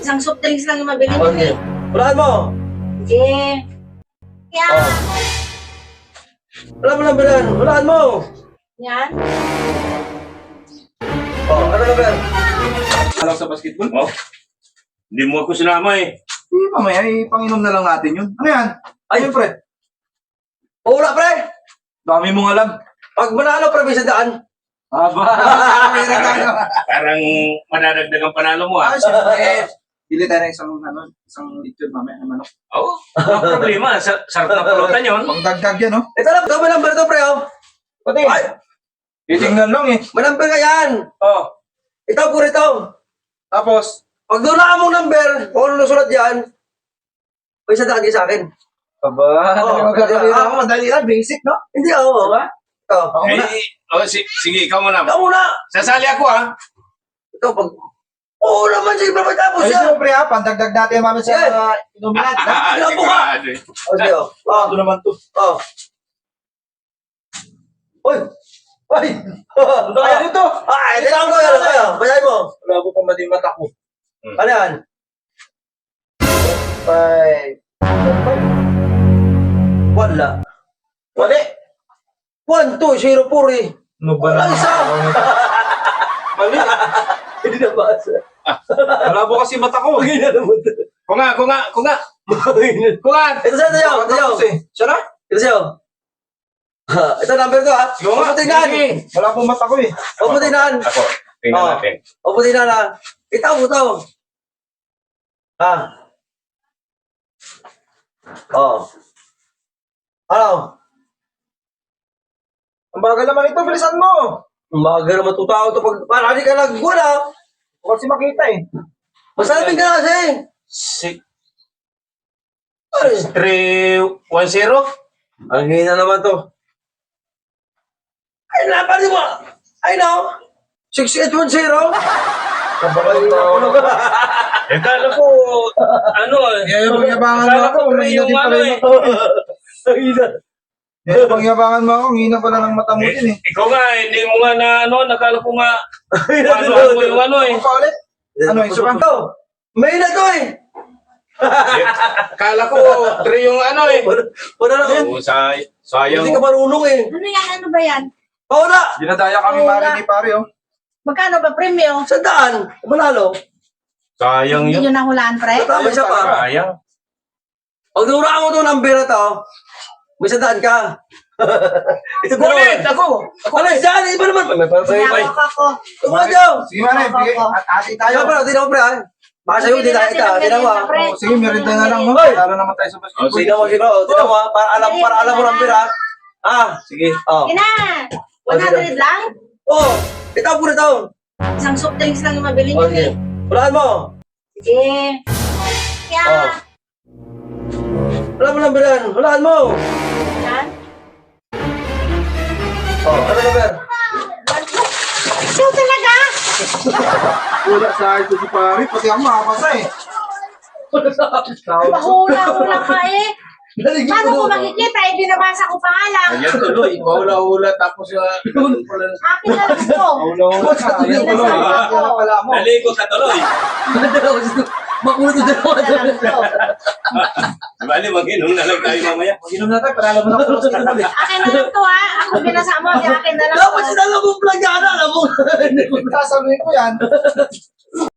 Isang soft drinks lang yung mabili mo Okay. eh. Unahan mo. Sige. Yan. Oh. Wala mo number yan. Unahan mo. Yan. Oh, ano number? Alam sa basketball? Oh, hindi mo ako sinama eh. Hindi, mamaya, panginom na lang natin yun. Ano yan? Ayun, pre. Oh, wala, pre. Dami mong alam. Pag manalo, pre, may sandaan. Aba, may regalo. Parang madadagdag ang panalo mo ah. Ah, siyempre. Bili tayo ng isang lechon mamaya na manok. Oo, walang problema. Sarap na pulutan yun. Pang dagdag yan, oh. Ito na, ikaw may number to, pre, oh. Pati, Ay, titingnan lang eh. may number ka yan. Oh, Ito, puro ito. tapos, Pag doon na mong number, kung ano nasulat yan, may sandaan kayo sa akin. aba, magkakaroon ako. Madali lang, basic, no? Hindi ako, ba? Ito. Ako muna. Sige, ikaw muna. Ikaw muna. Sasali ako ah. Ito, pag... Oo naman, sige, pa tapos Ay, yan. siyempre ha, pandagdag natin mamaya sa Yes. inuminan. Tingnan mo ka. sigurado eh. O, sige, oh. Oh, Ito naman to. oh. Uy! Uy! Kaya dito. Ay, tingnan ko yan, kaya. Basahin mo. Wala ko pa madi mata ko. Ano yan? 5. Wala. Wali. 1, 2, 0, 4 eh. Ano ba Wala na? isa. Mali. Hindi na basa. Wala po kasi mata ko. Hindi na naman. Kunga. Ito sa'yo, ito sa'yo. Siya na? Ito sa'yo. Ito number ko ha. Yung Huwag mo tingnan. Wala pong mata ko eh. Huwag mo tingnan. Ako, tingnan Oh. natin. Huwag mo tingnan ha. Itaw mo ito. Ha? Oh. Ano? Ang bagal naman ito, bilisan mo. Umaga na matutao ito pag... Para hindi ka nagwala. Huwag kasi makita eh. Masalaming ka na kasi. 3-1-0? Ang hina naman to. Ay, napali mo. Ay, no. 6810. Kabakal tao. Eh, kala ko, ano eh. Yabang-yabangan mo Kala ako. ko pre Mahina yung din ano pala eh. yung mata. Ang hina. Yabang-yabangan mo ako. Ang hina pala ng mata mo din eh. Ikaw nga, hindi mo nga na ano, nakala ko nga, ano mo yung ano eh. Ano pa ulit? Ano, yung suka? Ito. May na to eh. Eh, Kala ko, 3 yung ano eh. Wala na yan. Oo, sayang. Hindi ka marunong eh. Ano yan? Ano ba yan? Oo na. Dinadaya kami Wala. mari ni pare oh. Magkano ba premium? Sandaan. Manalo. Sayang Hindi yun. nyo nahulaan, pre? Tama siya pa. Sayang. Pag nuraan mo itong number na to, may sandaan ka. Ito ko Ulit, ako. Ano, saan? Iba naman. Sinawak ako. Tumawa niyo. Sige mare, bigay. Ati tayo. Kaya pala, tinaw pre ha. Baka sa'yo, hindi na kita. Tinawa. Pre. Oh, sige, meron tayo na lang. No? Hoy! Lalo naman tayo sa basketball. Sige naman, sige naman. Tinawa. Para alam mo number ha. Ah, sige. Oh. Ina! 100 lang? Oh, ito po na ito. Isang soft drinks lang yung mabili nyo Okay. eh. Unahan mo. Sige. Oh. Yan. Wala mo number yan. Unahan mo. Yan. Oh, ano number? Ikaw talaga? Wala sa akin to si pare. Pati ako makapasa eh. Mahula-hula ka eh. Naligid Paano ko ko doon. makikita? Eh, binabasa ko pa nga lang. Ayan tuloy. Hula-hula tapos Akin na lang to. hula-hula ka. Ayan Hindi tuloy. na sa Yan ang pala mo. Naligo ka tuloy. Makulot yung dalawa. Akin na lang to. Bali, mag-inom na lang tayo mamaya. Inom na tayo, panalo mo na ako sa basketball eh. Akin na lang to ha. Ako binasa mo. Akin na lang Dapat to. sinala mo plagana. Alam mo. Sasabihin ko yan.